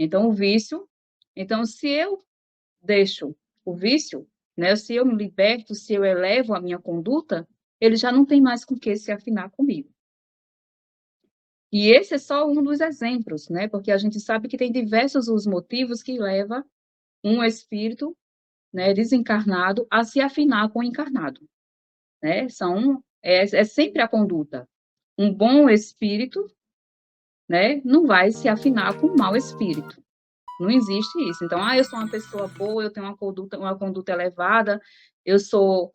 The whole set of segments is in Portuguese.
Então, o vício, então, se eu deixo o vício, né, se eu me liberto, se eu elevo a minha conduta, ele já não tem mais com que se afinar comigo. E esse é só um dos exemplos, né, porque a gente sabe que tem diversos os motivos que leva um espírito, né, desencarnado a se afinar com o encarnado, né, é sempre a conduta. Um bom espírito, né, não vai se afinar com um mau espírito. Não existe isso. Então, eu sou uma pessoa boa, eu tenho uma conduta elevada, eu sou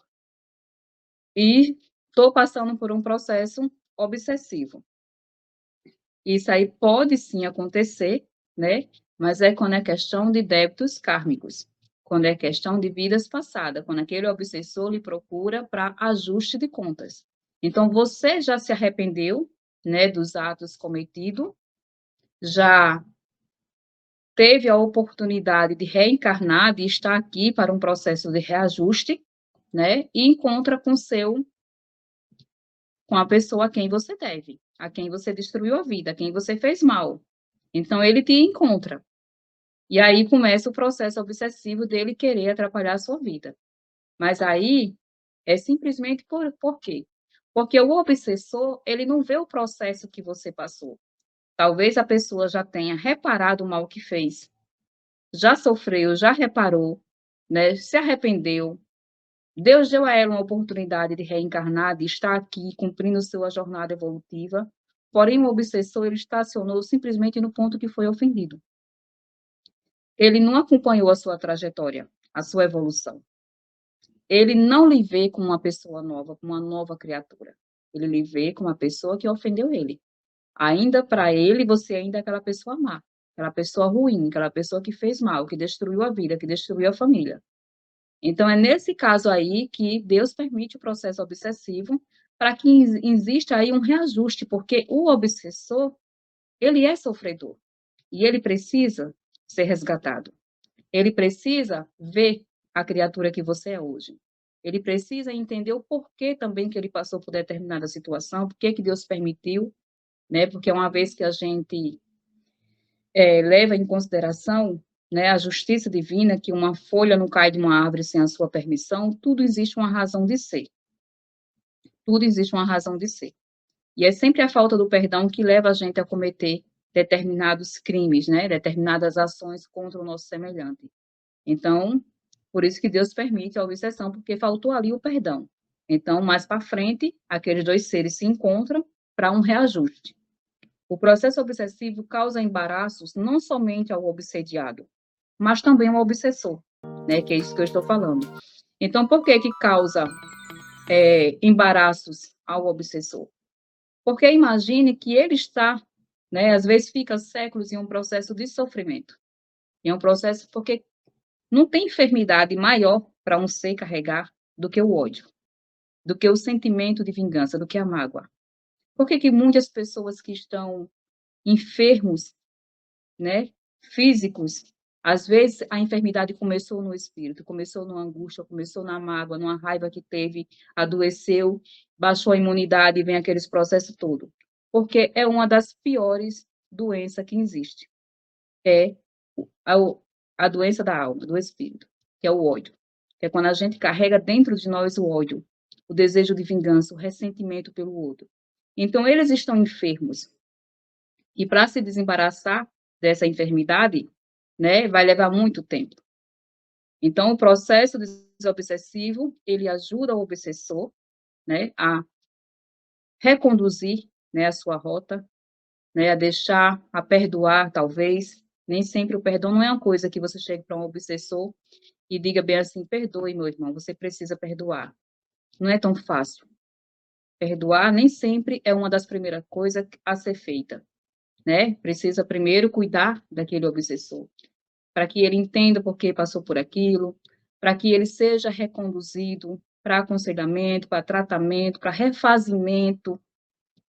e estou passando por um processo obsessivo. Isso aí pode sim acontecer, né? Mas é quando é questão de débitos kármicos, quando é questão de vidas passadas, quando aquele obsessor lhe procura para ajuste de contas. Então, você já se arrependeu, né, dos atos cometidos, já teve a oportunidade de reencarnar, de estar aqui para um processo de reajuste, né? E encontra com a pessoa a quem você deve, a quem você destruiu a vida, a quem você fez mal. Então ele te encontra. E aí começa o processo obsessivo dele querer atrapalhar a sua vida. Mas aí é simplesmente por quê? Porque o obsessor, ele não vê o processo que você passou. Talvez a pessoa já tenha reparado o mal que fez, já sofreu, já reparou, né? Se arrependeu. Deus deu a ela uma oportunidade de reencarnar, de estar aqui cumprindo sua jornada evolutiva. Porém, o obsessor ele estacionou simplesmente no ponto que foi ofendido. Ele não acompanhou a sua trajetória, a sua evolução. Ele não lhe vê como uma pessoa nova, como uma nova criatura. Ele lhe vê como uma pessoa que ofendeu ele. Ainda para ele, você ainda é aquela pessoa má, aquela pessoa ruim, aquela pessoa que fez mal, que destruiu a vida, que destruiu a família. Então, é nesse caso aí que Deus permite o processo obsessivo para que exista aí um reajuste, porque o obsessor, ele é sofredor e ele precisa ser resgatado. Ele precisa ver a criatura que você é hoje. Ele precisa entender o porquê também que ele passou por determinada situação, por que Deus permitiu, né? Porque uma vez que a gente leva em consideração, né, a justiça divina, que uma folha não cai de uma árvore sem a sua permissão, tudo existe uma razão de ser. Tudo existe uma razão de ser. E é sempre a falta do perdão que leva a gente a cometer determinados crimes, né, determinadas ações contra o nosso semelhante. Então, por isso que Deus permite a obsessão, porque faltou ali o perdão. Então, mais para frente, aqueles dois seres se encontram para um reajuste. O processo obsessivo causa embaraços não somente ao obsediado, mas também ao obsessor, né? Que é isso que eu estou falando. Então, por que causa embaraços ao obsessor? Porque imagine que ele está, né? Às vezes fica séculos em um processo de sofrimento. Em um processo porque não tem enfermidade maior para um ser carregar do que o ódio, do que o sentimento de vingança, do que a mágoa. Por que muitas pessoas que estão enfermos, né, físicos, às vezes a enfermidade começou no espírito, começou numa angústia, começou na mágoa, numa raiva que teve, adoeceu, baixou a imunidade e vem aqueles processos todos. Porque é uma das piores doenças que existe. É a, a doença da alma, do espírito, que é o ódio. Que é quando a gente carrega dentro de nós o ódio, o desejo de vingança, o ressentimento pelo outro. Então, eles estão enfermos. E para se desembaraçar dessa enfermidade, né, vai levar muito tempo. Então, o processo desobsessivo, ele ajuda o obsessor, né, a reconduzir, né, a sua rota, né, a deixar, a perdoar, talvez. Nem sempre o perdão não é uma coisa que você chegue para um obsessor e diga bem assim, perdoe, meu irmão, você precisa perdoar. Não é tão fácil. Perdoar nem sempre é uma das primeiras coisas a ser feita, né? Precisa primeiro cuidar daquele obsessor, para que ele entenda por que passou por aquilo, para que ele seja reconduzido para aconselhamento, para tratamento, para refazimento,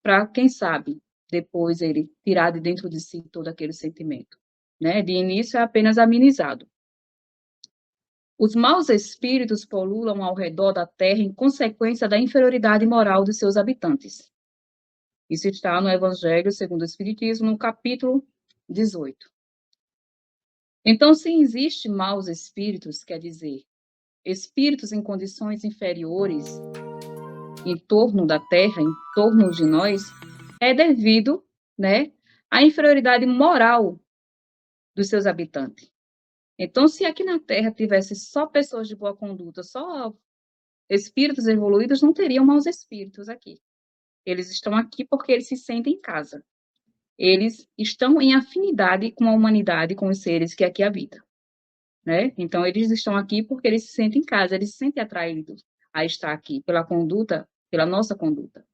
para, quem sabe, depois ele tirar de dentro de si todo aquele sentimento, né? De início é apenas amenizado. Os maus espíritos pululam ao redor da terra em consequência da inferioridade moral de seus habitantes. Isso está no Evangelho segundo o Espiritismo, no capítulo 18. Então, se existe maus espíritos, quer dizer, espíritos em condições inferiores em torno da Terra, em torno de nós, é devido, né, à inferioridade moral dos seus habitantes. Então, se aqui na Terra tivesse só pessoas de boa conduta, só espíritos evoluídos, não teriam maus espíritos aqui. Eles estão aqui porque eles se sentem em casa. Eles estão em afinidade com a humanidade, com os seres que aqui habitam, né? Então, eles estão aqui porque eles se sentem em casa, eles se sentem atraídos a estar aqui pela conduta, pela nossa conduta.